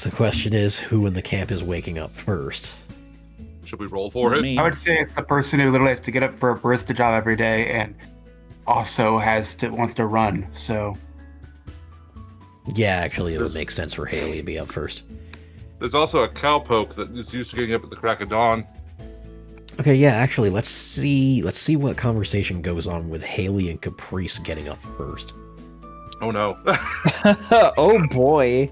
So the question is, who in the camp is waking up first? Should we roll for it? Me. I would say it's the person who literally has to get up for a barista job every day and also wants to run. So Yeah, actually, it would make sense for Hailey to be up first. There's also a cowpoke that is used to getting up at the crack of dawn. Okay, yeah, actually, let's see what conversation goes on with Hailey and Caprice getting up first. Oh no. Oh boy.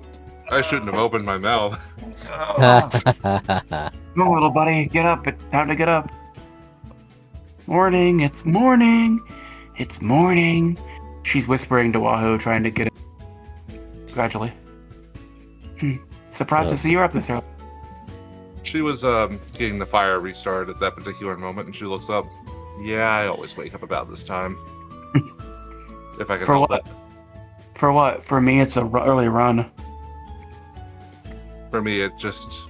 I shouldn't have opened my mouth. come on, little buddy, get up. It's time to get up. Morning, it's morning. It's morning. She's whispering to Wahoo, trying to get it gradually. Surprised to see you up this early. She was getting the fire restarted at that particular moment, and she looks up. Yeah, I always wake up about this time. If I can For help what? it. For what? For me, it's a early run. For me, it just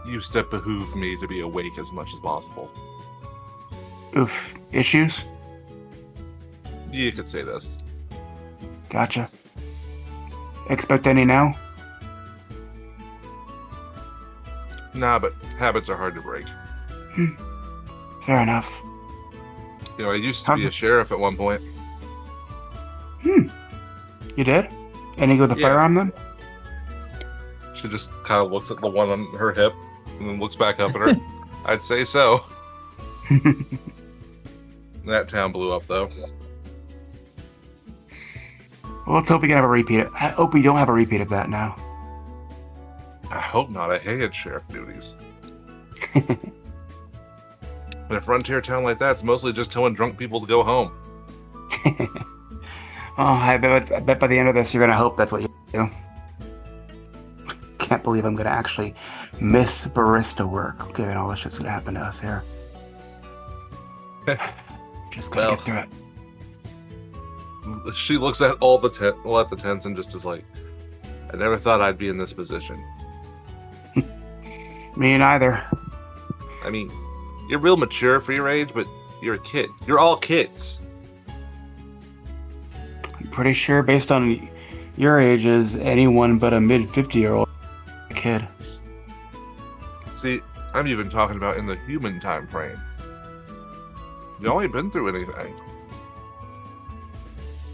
used to behoove me to be awake as much as possible. Oof. Issues? You could say this. Gotcha. Expect any now? Nah, but habits are hard to break. Fair enough. You know, I used to be a sheriff at one point. You did? Any go with the Yeah. firearm then? She just kind of looks at the one on her hip and then looks back up at her. I'd say so. That town blew up, though. Well, let's hope we can have a repeat. I hope we don't have a repeat of that now. I hope not. I hated sheriff duties. In a frontier town like that, it's mostly just telling drunk people to go home. Oh, I bet by the end of this, you're gonna hope that's what you do. Can't believe I'm gonna actually miss barista work, given all the shit's gonna happen to us here. Just gotta get through it. She looks at all the at the tents and just is like, I never thought I'd be in this position. Me neither. I mean, you're real mature for your age, but you're a kid. You're all kids. I'm pretty sure, based on your ages, anyone but a mid-50-year-old kid. See, I'm even talking about in the human time frame. You ain't been through anything.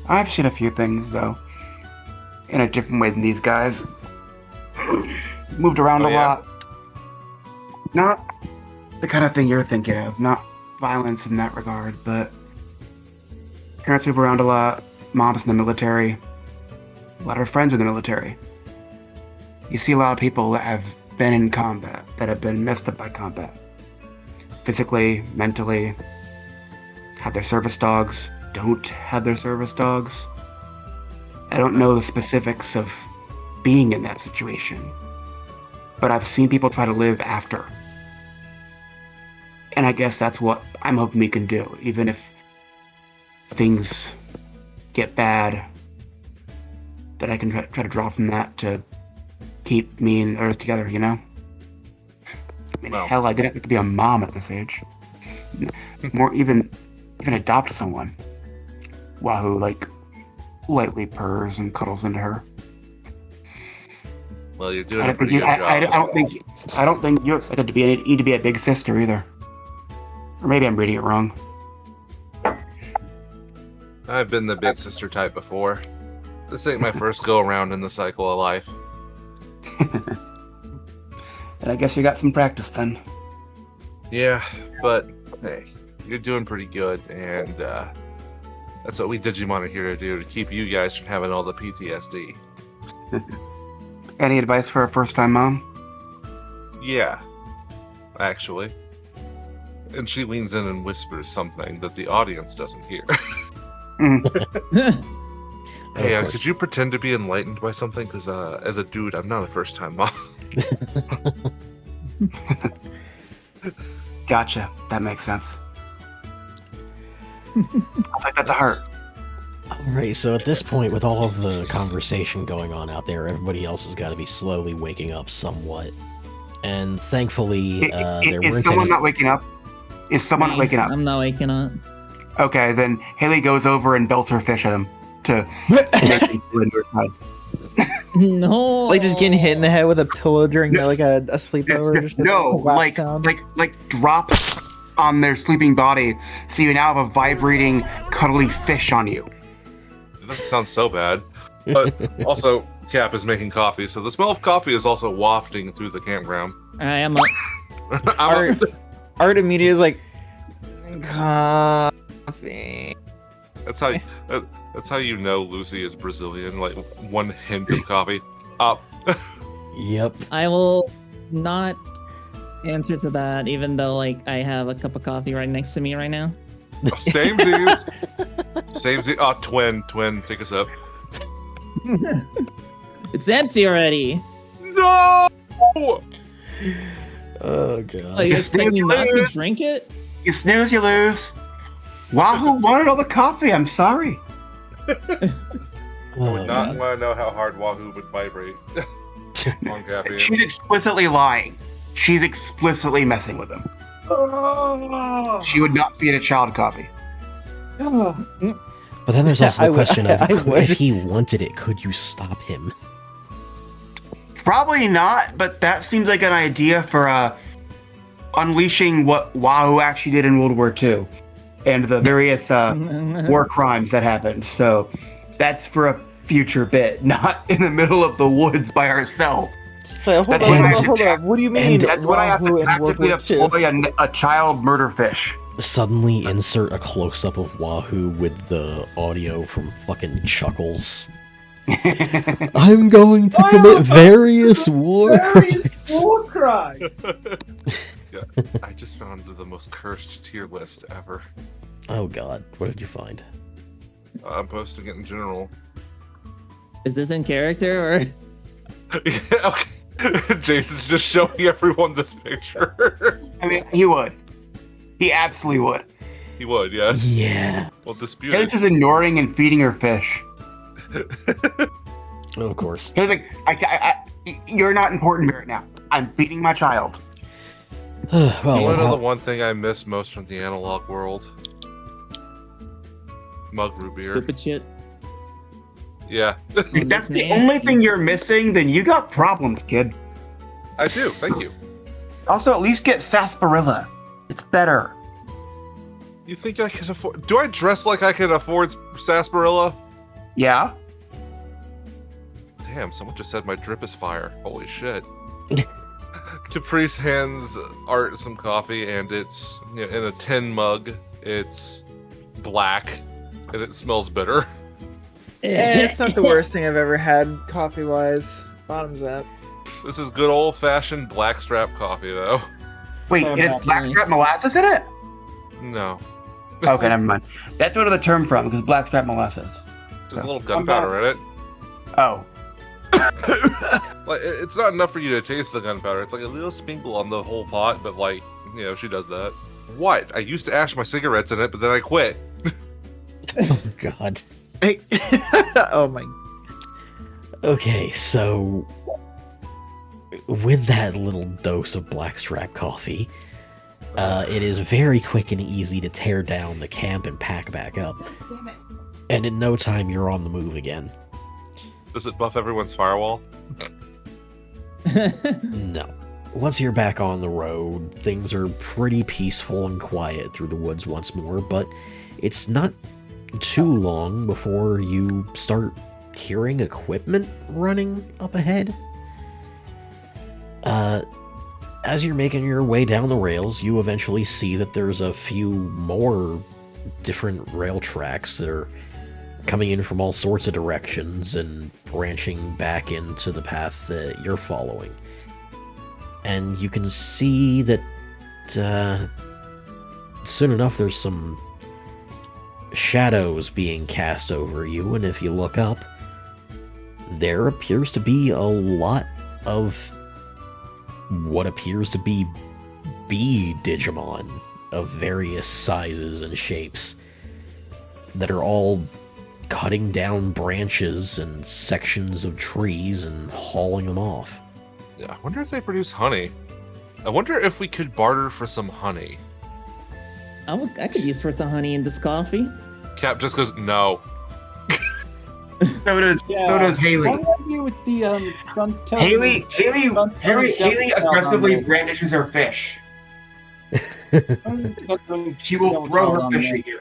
I've seen a few things, though, in a different way than these guys. Moved around a lot. Not the kind of thing you're thinking of, not violence in that regard, but parents move around a lot, mom's in the military, a lot of friends in the military. You see a lot of people that have been in combat, that have been messed up by combat. Physically, mentally, have their service dogs, don't have their service dogs. I don't know the specifics of being in that situation, but I've seen people try to live after. And I guess that's what I'm hoping we can do, even if things get bad, that I can try to draw from that to keep me and Earth together, you know? I mean, hell, I didn't have to be a mom at this age. More, even adopt someone. Wahoo, lightly purrs and cuddles into her. Well, you're doing a pretty good job. I don't think you need to be a big sister either. Or maybe I'm reading it wrong. I've been the big sister type before. This ain't my first go around in the cycle of life. And I guess you got some practice then. Yeah, but hey, you're doing pretty good, and that's what we Digimon are here to do, to keep you guys from having all the PTSD. Any advice for a first-time mom? Yeah, actually. And she leans in and whispers something that the audience doesn't hear. Hey, could you pretend to be enlightened by something? Because as a dude, I'm not a first-time mom. Gotcha. That makes sense. I'll take that to heart. Alright, so at this point, with all of the conversation going on out there, everybody else has got to be slowly waking up somewhat. And thankfully, there weren't Is someone any... not waking up? Is someone not waking up? I'm not waking up. Okay, then Hailey goes over and belts her fish at him to make him go into her side. No. Like just getting hit in the head with a pillow during like a sleepover. Just No, a whack like sound. like drops on their sleeping body, so you now have a vibrating, cuddly fish on you. That doesn't sound so bad. But also, Cap is making coffee, so the smell of coffee is also wafting through the campground. Alright, I'm up. Art immediately is like coffee. That's how you know Lucy is Brazilian. Like one hint of coffee. Up. Yep. I will not answer to that, even though like I have a cup of coffee right next to me right now. Same Z's. Same Z. Oh, twin. Take a sip. It's empty already. No. Oh Oh, god. you expect me not to drink it? You snooze, you lose. Wahoo wanted all the coffee. I'm sorry. I would not God. want to know how hard Wahoo would vibrate on caffeine. She's explicitly lying. She's explicitly messing with him. She would not feed a child coffee. But then there's also I the would- question of I would. if he wanted it, could you stop him? Probably not, but that seems like an idea for unleashing what Wahoo actually did in World War II and the various war crimes that happened. So that's for a future bit, not in the middle of the woods by ourselves. So hold That's on, hold on. What do you mean? and That's what I have Wahoo to in World actively War II? deploy a child murder fish. Suddenly insert a close-up of Wahoo with the audio from fucking Chuckles. I'm going to commit various war crimes. Yeah, I just found the most cursed tier list ever. Oh god, what did you find? I'm posting it in general. Is this in character or? Yeah, okay. Jason's just showing everyone this picture. I mean, he would. He absolutely would. He would, yes. Yeah. Well, dispute Haley it. is ignoring and feeding her fish. Of course. Haley's like, you're not important right now. I'm feeding my child. You Well, want to know how- the one thing I miss most from the analog world? Mug root beer. Stupid shit. Yeah, If that's the nasty. only thing you're missing, then you got problems, kid. I do. Thank you. Also, at least get sarsaparilla. It's better. You think I can afford? Do I dress like I can afford sarsaparilla? Yeah? Damn, someone just said my drip is fire. Holy shit. Caprice hands Art some coffee, and it's in a tin mug. It's black, and it smells bitter. It's not the worst thing I've ever had coffee-wise. Bottoms up. This is good old-fashioned blackstrap coffee, though. Wait, Oh, and it's nice. blackstrap molasses in it? No, Okay, never mind. That's where the term from, because blackstrap molasses. there's a little gunpowder in it. Oh. Like, it's not enough for you to taste the gunpowder. It's like a little sprinkle on the whole pot, but like, she does that. What? I used to ash my cigarettes in it, but then I quit. oh god. Oh my. Okay, so with that little dose of blackstrap coffee, it is very quick and easy to tear down the camp and pack back up. And in no time, you're on the move again. Does it buff everyone's firewall? No. Once you're back on the road, things are pretty peaceful and quiet through the woods once more, but it's not too long before you start hearing equipment running up ahead. As you're making your way down the rails, you eventually see that there's a few more different rail tracks that are coming in from all sorts of directions and branching back into the path that you're following. And you can see that soon enough there's some shadows being cast over you, and if you look up, there appears to be a lot of what appears to be bee Digimon of various sizes and shapes that are all cutting down branches and sections of trees and hauling them off. Yeah, I wonder if they produce honey. I wonder if we could barter for some honey. I could use for some honey in this coffee. Cap just goes, no. So does Hailey. What do I do with the don't tell Haley, me- Haley, don't tell me Haley devil child aggressively on this. brandishes her fish. Don't- She will devil throw child her on fish this. at you.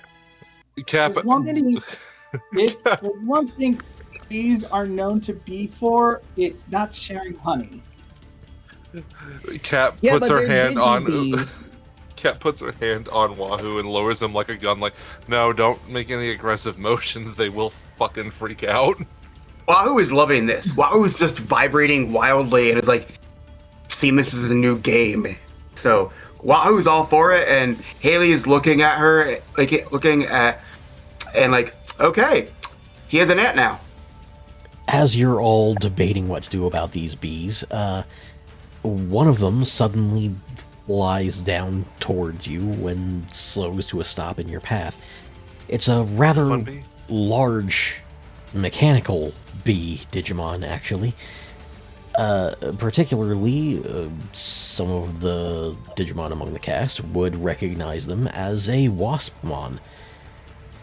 Cap, There's one thing, if there's one thing bees are known to be for, it's not sharing honey. Cap Yeah, puts but her they're hand on. digibees. Cat puts her hand on Wahoo and lowers him like a gun. Like, no, don't make any aggressive motions. They will fucking freak out. Wahoo is loving this. Wahoo is just vibrating wildly and is like, seeing this is a new game. So Wahoo's all for it, and Haley is looking at her, like, okay, he has an aunt now. As you're all debating what to do about these bees, one of them suddenly flies down towards you and slows to a stop in your path. It's a rather Fun bee? large mechanical bee Digimon, actually. Particularly, some of the Digimon among the cast would recognize them as a Waspmon,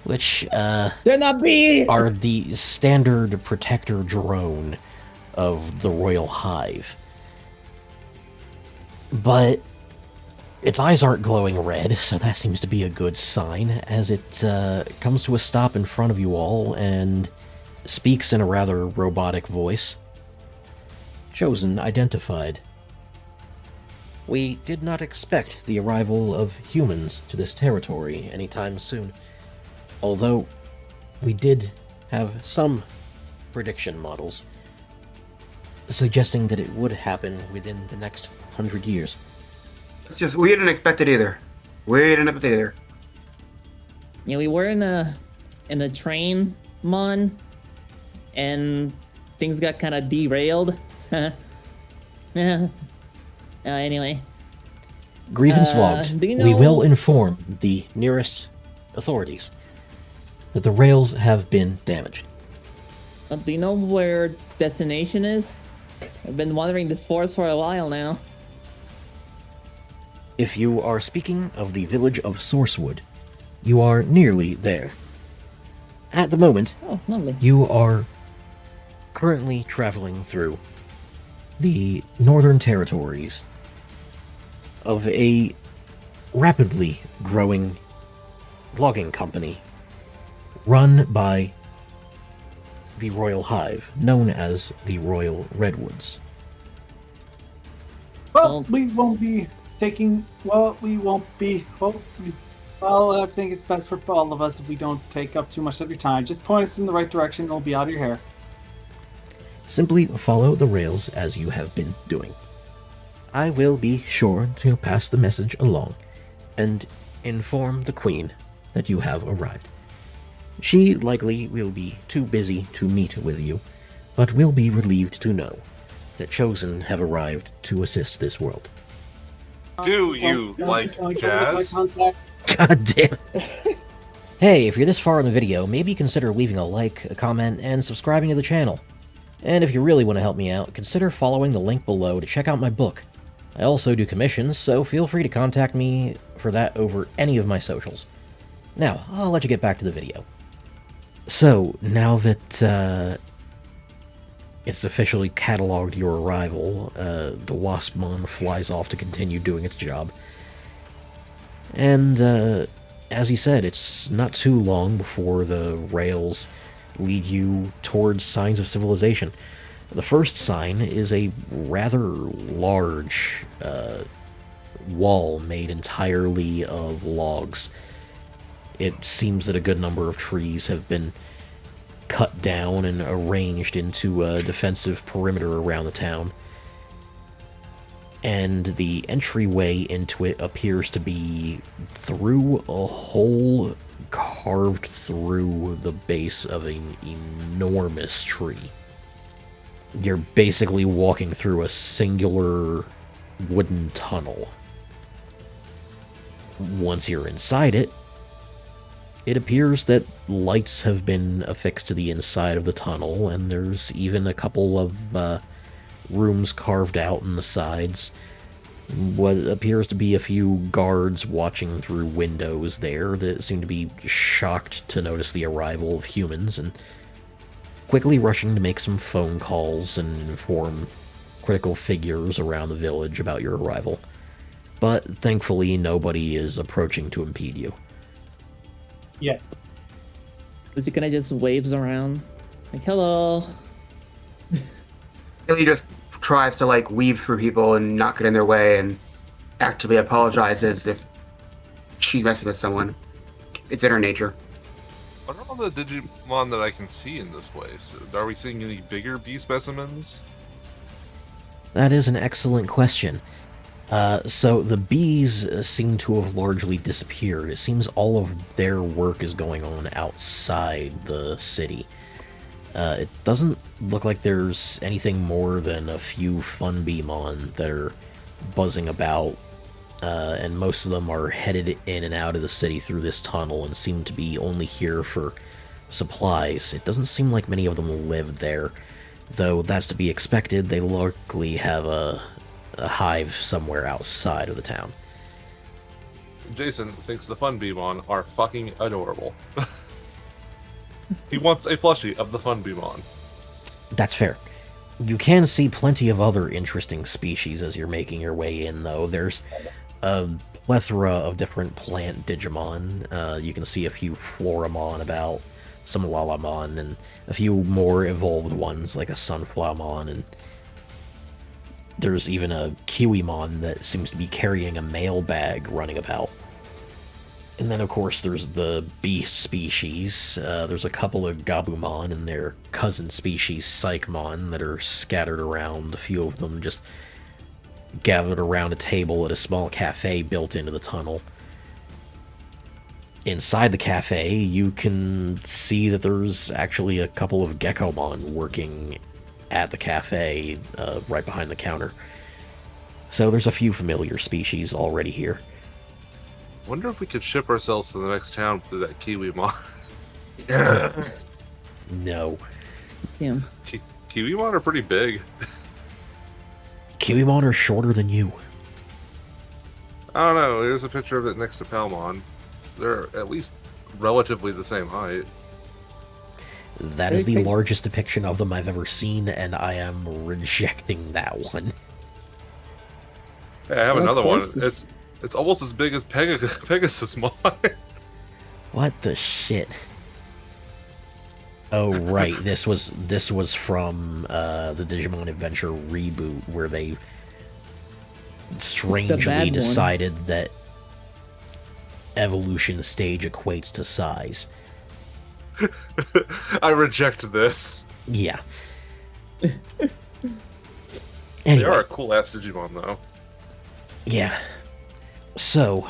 which They're not bees! are the standard protector drone of the Royal Hive. But its eyes aren't glowing red, so that seems to be a good sign, as it comes to a stop in front of you all and speaks in a rather robotic voice. Chosen identified. We did not expect the arrival of humans to this territory anytime soon, although we did have some prediction models suggesting that it would happen within the next 100 years. It's just, we didn't expect it either. Yeah, we were in a train, Mon, and things got kind of derailed. Anyway. Grievance logged. do you We know- will inform the nearest authorities that the rails have been damaged. Do you know where destination is? I've been wandering this forest for a while now. If you are speaking of the village of Sourcewood, you are nearly there. At the moment, Oh, lovely. you are currently traveling through the northern territories of a rapidly growing logging company run by the Royal Hive, known as the Royal Redwoods. Well, Well- we won't be taking. Well, we won't be. Well, I think it's best for all of us if we don't take up too much of your time. Just point us in the right direction, and we'll be out of your hair. Simply follow the rails as you have been doing. I will be sure to pass the message along and inform the Queen that you have arrived. She likely will be too busy to meet with you, but will be relieved to know that Chosen have arrived to assist this world. Do you like jazz? God damn it. Hey, if you're this far in the video, maybe consider leaving a like, a comment, and subscribing to the channel. And if you really want to help me out, consider following the link below to check out my book. I also do commissions, so feel free to contact me for that over any of my socials. Now, I'll let you get back to the video. So, now that it's officially cataloged your arrival, the Waspmon flies off to continue doing its job. And, as he said, it's not too long before the rails lead you towards signs of civilization. The first sign is a rather large wall made entirely of logs. It seems that a good number of trees have been cut down and arranged into a defensive perimeter around the town. And the entryway into it appears to be through a hole carved through the base of an enormous tree. You're basically walking through a singular wooden tunnel. Once you're inside it, it appears that lights have been affixed to the inside of the tunnel, and there's even a couple of rooms carved out in the sides. What appears to be a few guards watching through windows there that seem to be shocked to notice the arrival of humans and quickly rushing to make some phone calls and inform critical figures around the village about your arrival. But thankfully, nobody is approaching to impede you. Yeah. Lucy kind of just waves around, like, hello. Hailey just tries to like weave through people and not get in their way and actively apologizes if she's messing with someone. It's in her nature. What are all the Digimon that I can see in this place? Are we seeing any bigger bee specimens? That is an excellent question. So the bees seem to have largely disappeared. It seems all of their work is going on outside the city. It doesn't look like there's anything more than a few fun beemon that are buzzing about, and most of them are headed in and out of the city through this tunnel and seem to be only here for supplies. It doesn't seem like many of them live there, though that's to be expected. They likely have a hive somewhere outside of the town. Jason thinks the fun Beemon are fucking adorable. He wants a plushie of the fun Beemon. That's fair. You can see plenty of other interesting species as you're making your way in, though. There's a plethora of different plant Digimon. You can see a few Floramon about, some Lalamon, and a few more evolved ones like a Sunflowermon, and there's even a Kiwimon that seems to be carrying a mail bag running about. And then, of course, there's the beast species. There's a couple of Gabumon and their cousin species, Psychemon, that are scattered around. A few of them just gathered around a table at a small cafe built into the tunnel. Inside the cafe, you can see that there's actually a couple of Geckomon working at the cafe, right behind the counter. So there's a few familiar species already here. Wonder if we could ship ourselves to the next town through that Kiwimon. No. Damn. Kiwimon are pretty big. Kiwimon are shorter than you. I don't know. There's a picture of it next to Palmon. They're at least relatively the same height. That is the largest depiction of them I've ever seen, and I am rejecting that one. Hey, I have Well, another one. horses. It's almost as big as Pegasus Mon. What the shit? Oh right, this was from the Digimon Adventure reboot, where they strangely one. decided that evolution stage equates to size. I reject this. Yeah. They Anyway, are a cool ass Digimon though. yeah. So,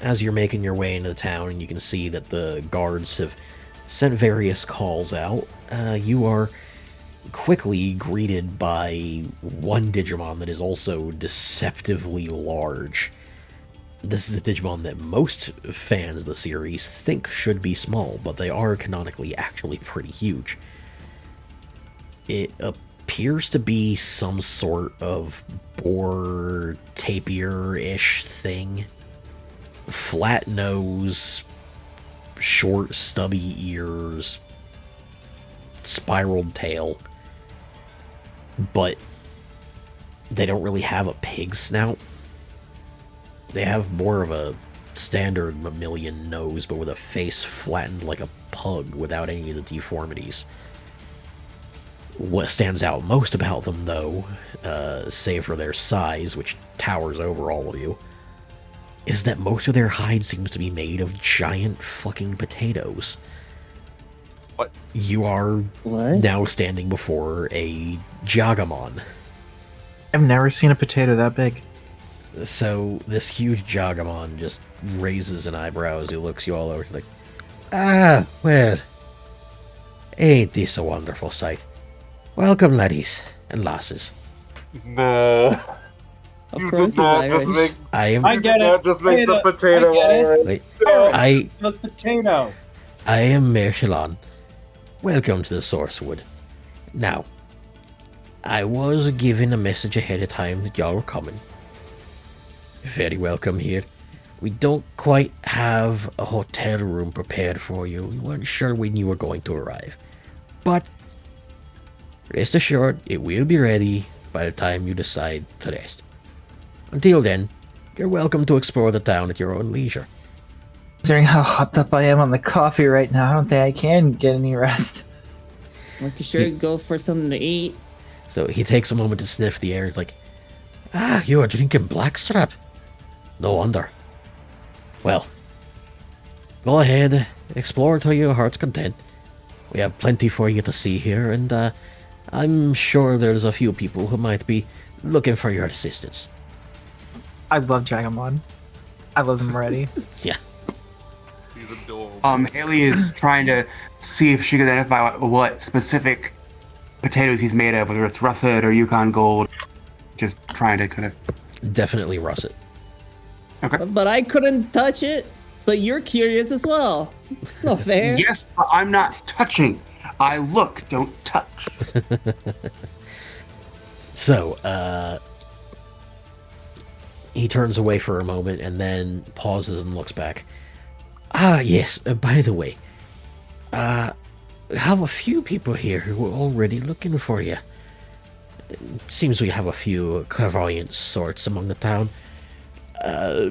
as you're making your way into the town, and you can see that the guards have sent various calls out, you are quickly greeted by one Digimon that is also deceptively large. This is a Digimon that most fans of the series think should be small, but they are canonically actually pretty huge. It appears to be some sort of boar tapir-ish thing. Flat nose, short stubby ears, spiraled tail, but they don't really have a pig snout. They have more of a standard mammalian nose, but with a face flattened like a pug without any of the deformities. What stands out most about them, though, save for their size, which towers over all of you, is that most of their hide seems to be made of giant fucking potatoes. What? You are What? now standing before a Jagamon. I've never seen a potato that big. So this huge Jagamon just raises an eyebrow as he looks you all over, like, "Ah, well, ain't this a wonderful sight? Welcome, laddies and lasses. No. Of You course, did not it's just Irish. make. I am, I get it. Just make the Potato. potato I get it. already. wait, No. I Just potato. am Mayor Shalon. Welcome to the Sourcewood. Now, I was given a message ahead of time that y'all were coming. Very welcome here. We don't quite have a hotel room prepared for you. We weren't sure when you were going to arrive. But rest assured, it will be ready by the time you decide to rest. Until then, you're welcome to explore the town at your own leisure. Considering how hopped up I am on the coffee right now, I don't think I can get any rest. We could sure go for something to eat. So he takes a moment to sniff the air. He's like, you are drinking blackstrap? No wonder. Well, go ahead, explore to your heart's content. We have plenty for you to see here, and I'm sure there's a few people who might be looking for your assistance. I love Dragonmon. I love him already. Yeah. He's adorable. Hailey is trying to see if she can identify what specific potatoes he's made of, whether it's russet or Yukon Gold. Just trying to kind of... Definitely russet. Okay. But I couldn't touch it. But you're curious as well. It's not fair. Yes, but I'm not touching. I look, don't touch. So, he turns away for a moment and then pauses and looks back. Yes, by the way, I have a few people here who are already looking for you. It seems we have a few clairvoyant sorts among the town.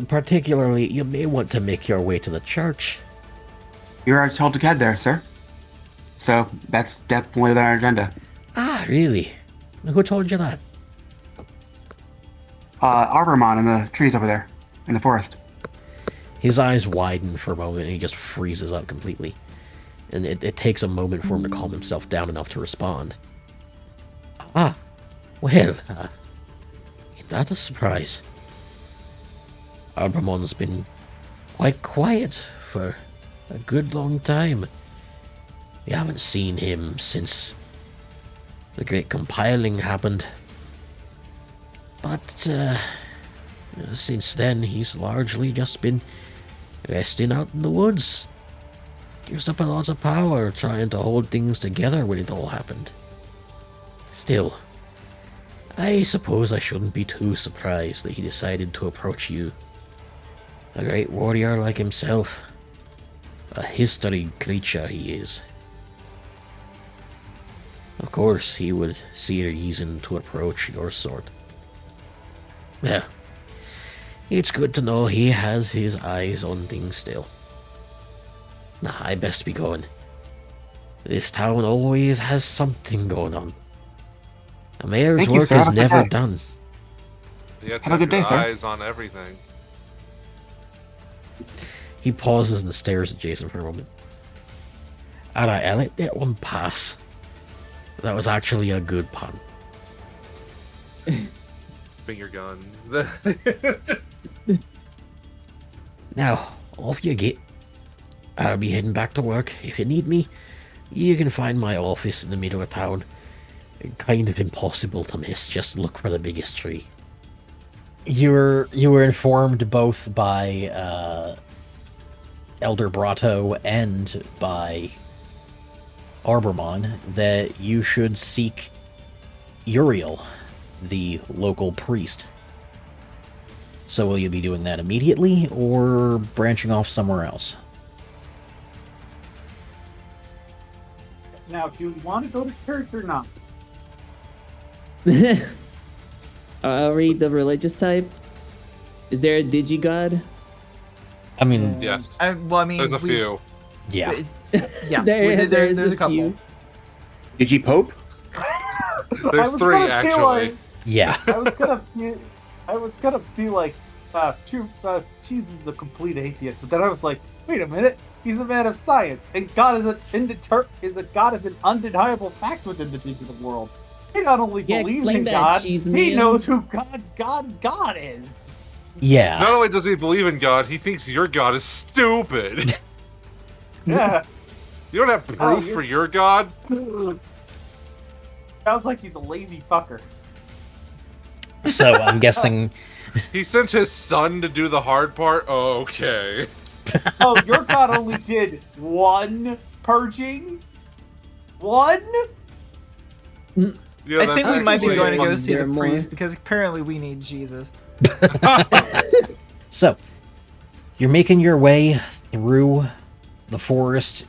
Particularly, you may want to make your way to the church. You're told to head there, sir. So, that's definitely on our agenda. Really? Who told you that? Arbormon in the trees over there, in the forest. His eyes widen for a moment and he just freezes up completely. And it takes a moment for him to calm himself down enough to respond. Well, ain't that a surprise? Arbormon's been quite quiet for a good long time. We haven't seen him since the great compiling happened. But since then, he's largely just been resting out in the woods. Used up a lot of power trying to hold things together when it all happened. Still, I suppose I shouldn't be too surprised that he decided to approach you. A great warrior like himself. A history creature he is. Of course, he would see a reason to approach your sort. Well, it's good to know he has his eyes on things still. Nah, I best be going. This town always has something going on. A mayor's Thank you, work sir. is Have a good never day. done. You have to Have a good your day, sir. eyes on everything. He pauses and stares at Jason for a moment. Alright, I let that one pass. That was actually a good pun. Finger gun. Now, off you get. I'll be heading back to work. If you need me, you can find my office in the middle of town. Kind of impossible to miss. Just look for the biggest tree. You were informed both by Elder Brato and by Arbormon that you should seek Uriel, the local priest. So will you be doing that immediately or branching off somewhere else? Now, do you want to go to church or not? I'll read the religious type. Is there a digigod? I mean, Yes. Well, I mean, There's a few. yeah. Yeah, There's there's a a couple. few. Digipope? There's was three, gonna feel actually. like- Yeah. I was gonna be like, Cheese is a complete atheist, but then I was like, wait a minute, he's a man of science, and God is an undeniable fact within the digital world. He not only Yeah, believes explain in that, God, Cheese he Man. knows who God's God is. Yeah. Not only does he believe in God, he thinks your God is stupid. Yeah, You don't have proof you're- for your God? sounds like he's a lazy fucker. So I'm guessing. He sent his son to do the hard part? Oh, okay. Oh, your God only did one purging? One? Yeah, I that's think we might be actually- going to go see There the more. priest because apparently we need Jesus. So, you're making your way through the forest.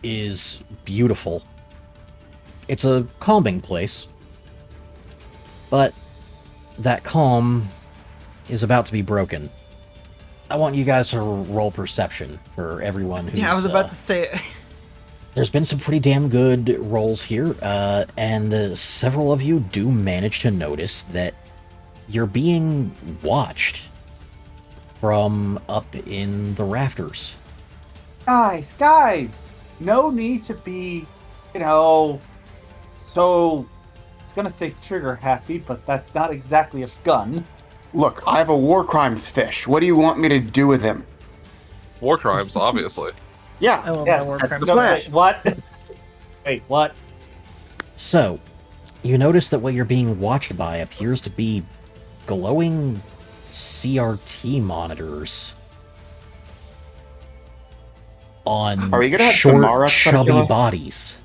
Is beautiful. It's a calming place. But that calm is about to be broken. I want you guys to roll perception for everyone who's... Yeah, I was about to say... There's been some pretty damn good rolls here, and several of you do manage to notice that you're being watched from up in the rafters. Guys, no need to be, so, it's gonna say trigger happy, but that's not exactly a gun. Look, I have a war crimes fish. What do you want me to do with him? War crimes, obviously. Yeah. I will Yes, my war that's crimes. the No, Flash. wait, what? Wait, what? So, you notice that what you're being watched by appears to be glowing CRT monitors on Are we gonna have short, Samara chubby Specula? bodies.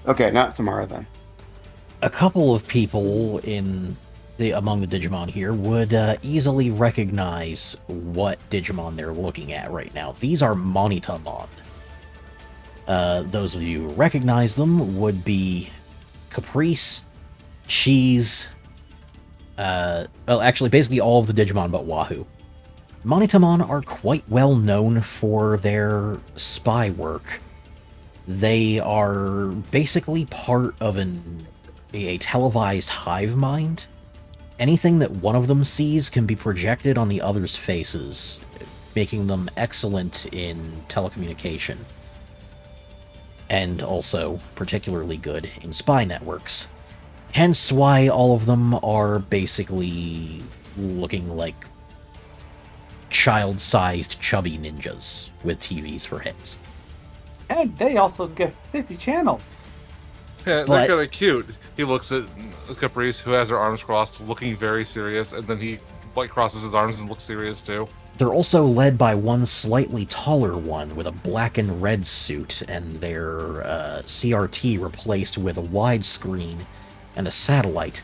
Okay, not Samara then. A couple of people among the Digimon here would easily recognize what Digimon they're looking at right now. These are Monitamon. Those of you who recognize them would be Caprice, Cheese, actually basically all of the Digimon but Wahoo. Monitamon are quite well known for their spy work. They are basically part of a televised hive mind. Anything that one of them sees can be projected on the other's faces, making them excellent in telecommunication. And also particularly good in spy networks. Hence why all of them are basically looking like child-sized chubby ninjas with TVs for heads. And they also get 50 channels. Yeah, But- they're kind of cute. He looks at Caprice, who has her arms crossed, looking very serious, and then he crosses his arms and looks serious too. They're also led by one slightly taller one with a black and red suit, and their CRT replaced with a widescreen and a satellite,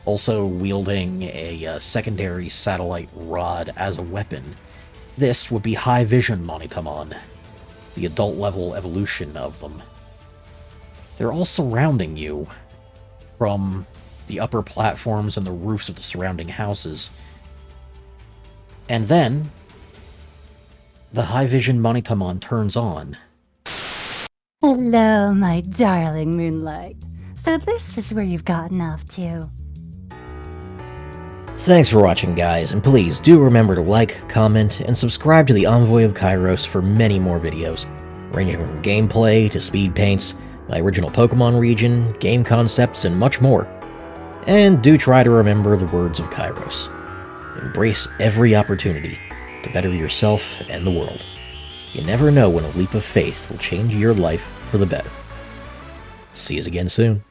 also wielding a secondary satellite rod as a weapon. This would be High Vision Monitamon, the adult-level evolution of them. They're all surrounding you from the upper platforms and the roofs of the surrounding houses. And then, the High Vision Monitamon turns on. Hello, my darling Moonlight. So this is where you've gotten off to. Thanks for watching, guys, and please do remember to like, comment, and subscribe to the Envoy of Kairos for many more videos, ranging from gameplay to speed paints, my original Pokemon region, game concepts, and much more. And do try to remember the words of Kairos. Embrace every opportunity to better yourself and the world. You never know when a leap of faith will change your life for the better. See you again soon.